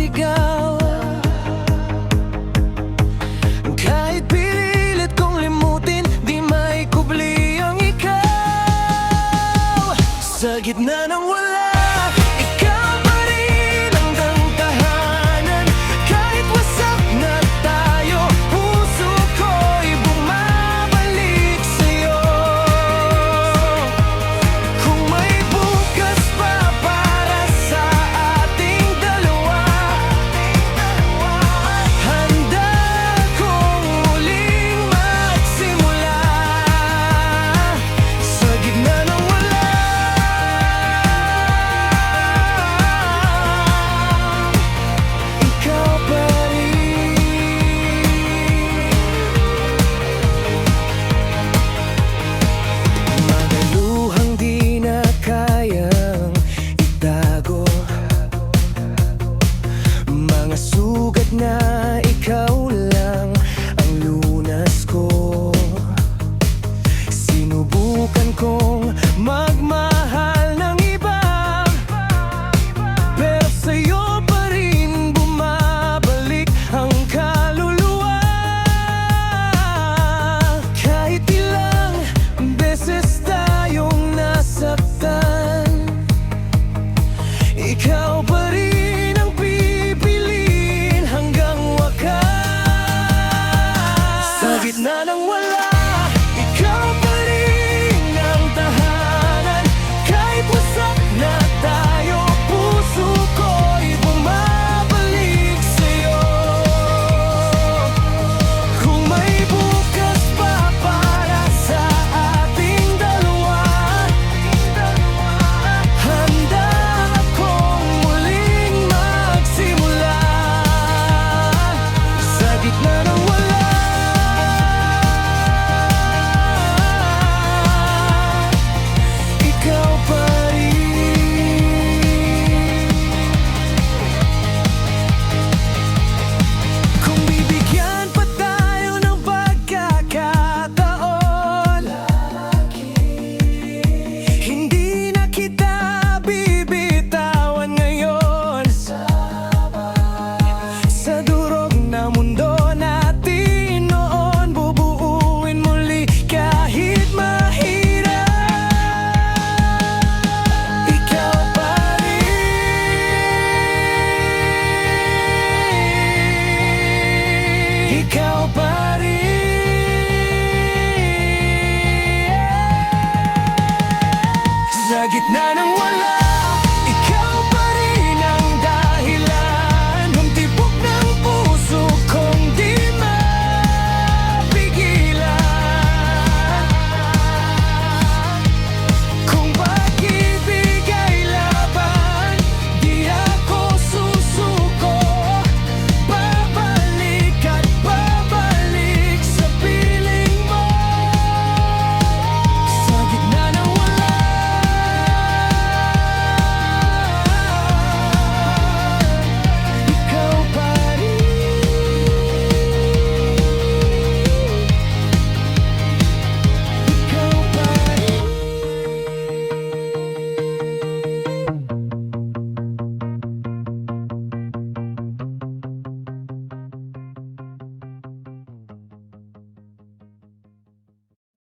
ikaw. Kahit pinilit kong limutin, di maikubli ang ikaw. Sa gitna ng wala, ikaw pa rin ang tahanan. Kahit wasak na tayo, puso ko'y bumabalik sa'yo. Kung may bukas pa para sa ating dalawa, handa kong muling magsimula. Sa gitna ng wala, ikaw pa rin. Mga luhang di na kayang itago, mga sugat na